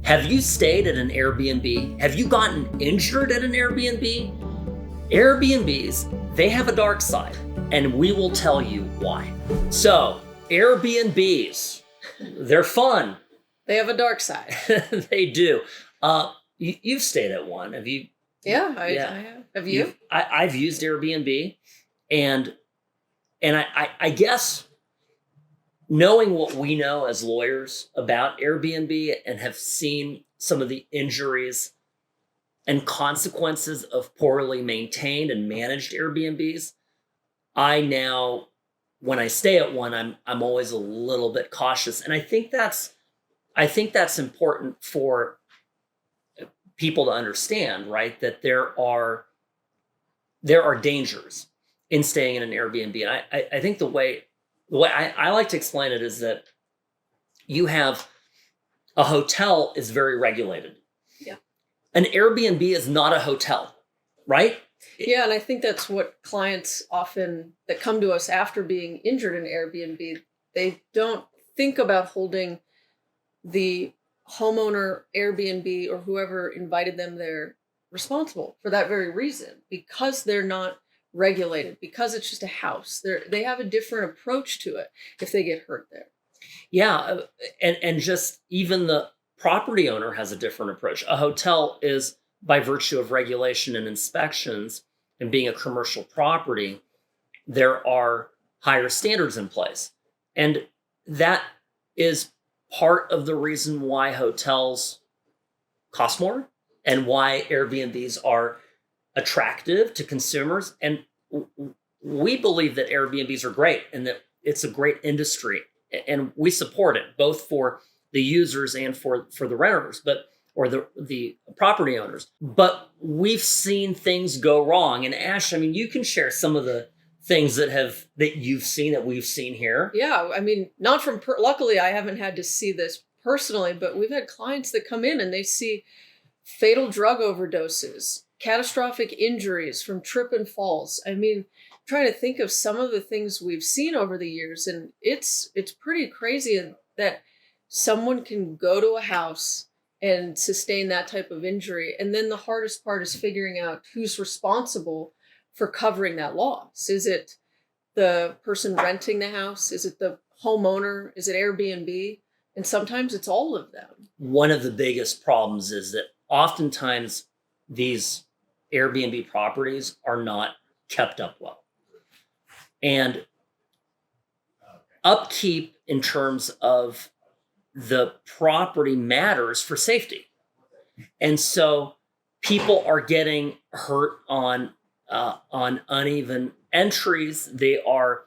Have you stayed at an Airbnb? Have you gotten injured at an Airbnb? Airbnbs, they have a dark side, and we will tell you why. So, Airbnbs, they're fun. They have a dark side. They do. You've stayed at one. Have you? Yeah, I have. Have you? I've used Airbnb, and I guess knowing what we know as lawyers about Airbnb and have seen some of the injuries and consequences of poorly maintained and managed Airbnbs, I now, when I stay at one, I'm always a little bit cautious, and I think that's important for people to understand, right? That there are dangers in staying in an Airbnb. And I think the way I like to explain it is that you have a hotel is very regulated. Yeah. An Airbnb is not a hotel, right? Yeah, and I think that's what clients often that come to us after being injured in Airbnb, they don't think about holding the homeowner, Airbnb, or whoever invited them there responsible for that very reason, because they're not regulated, because it's just a house. They have a different approach to it if they get hurt there. Yeah, and just even the property owner has a different approach. A hotel is, by virtue of regulation and inspections and being a commercial property, there are higher standards in place. And that is part of the reason why hotels cost more and why Airbnbs are attractive to consumers. And we believe that Airbnbs are great and that it's a great industry. And we support it both for the users and for the renters, or the property owners. But we've seen things go wrong. And Ash, I mean, you can share some of the things that you've seen, that we've seen here. Yeah, I mean, not from luckily I haven't had to see this personally, but we've had clients that come in and they see fatal drug overdoses, catastrophic injuries from trip and falls. I mean, I'm trying to think of some of the things we've seen over the years, and it's pretty crazy that someone can go to a house and sustain that type of injury. And then the hardest part is figuring out who's responsible for covering that loss. Is it the person renting the house? Is it the homeowner? Is it Airbnb? And sometimes it's all of them. One of the biggest problems is that oftentimes these Airbnb properties are not kept up well. And upkeep in terms of the property matters for safety. And so people are getting hurt on uneven entries. They are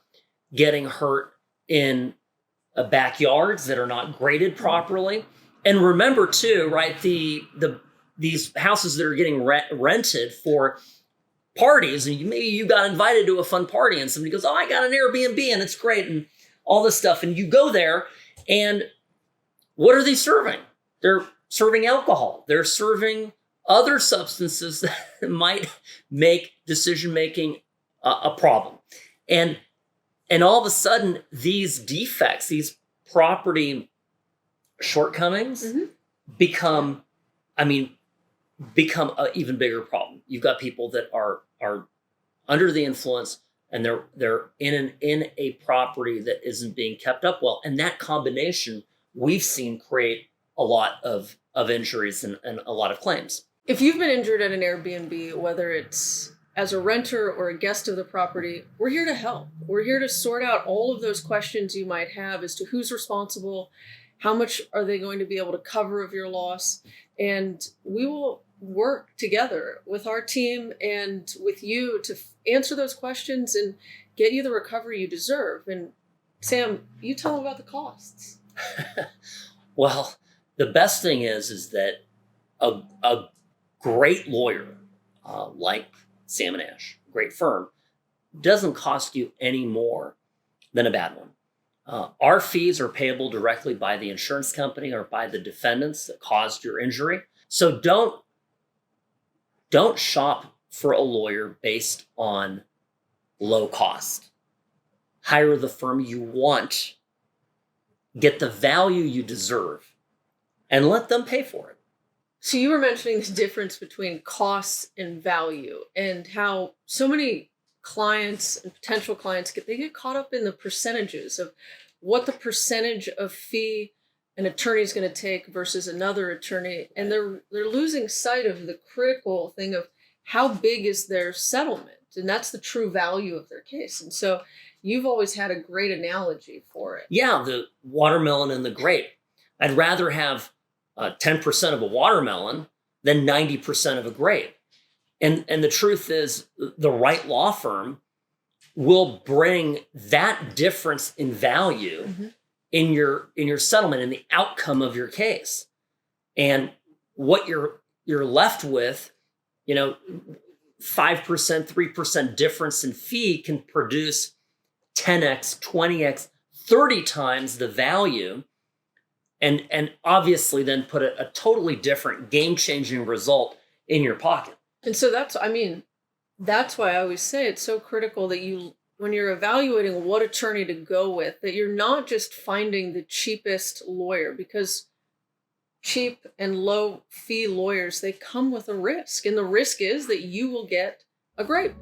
getting hurt in backyards that are not graded properly. And remember too, right, these houses that are getting rented for parties, and maybe you got invited to a fun party and somebody goes, "Oh, I got an Airbnb and it's great," and all this stuff. And you go there, and what are they serving? They're serving alcohol. They're serving other substances that might make decision-making a problem. And all of a sudden, these defects, these property shortcomings become an even bigger problem. You've got people that are under the influence, and they're in a property that isn't being kept up well. And that combination we've seen create a lot of injuries and a lot of claims. If you've been injured at an Airbnb, whether it's as a renter or a guest of the property, we're here to help. We're here to sort out all of those questions you might have as to who's responsible, how much are they going to be able to cover of your loss, and we will work together with our team and with you to answer those questions and get you the recovery you deserve. And Sam, you tell them about the costs. Well, the best thing is that a great lawyer like Sam and Ash, great firm, doesn't cost you any more than a bad one. Our fees are payable directly by the insurance company or by the defendants that caused your injury. So don't shop for a lawyer based on low cost. Hire the firm you want. Get the value you deserve and let them pay for it. So you were mentioning the difference between costs and value, and how so many clients and potential clients get caught up in the percentages of what the percentage of fee an attorney is going to take versus another attorney, and they're losing sight of the critical thing of how big is their settlement, and that's the true value of their case. And so you've always had a great analogy for it. Yeah, the watermelon and the grape. I'd rather have 10% of a watermelon than 90% of a grape. And the truth is, the right law firm will bring that difference in value in your settlement, in the outcome of your case. And what you're left with, 5%, 3% difference in fee can produce 10x, 20x, 30 times the value, and obviously then put a totally different game-changing result in your pocket. And so that's why I always say it's so critical that when you're evaluating what attorney to go with, that you're not just finding the cheapest lawyer, because cheap and low fee lawyers, they come with a risk. And the risk is that you will get a grape.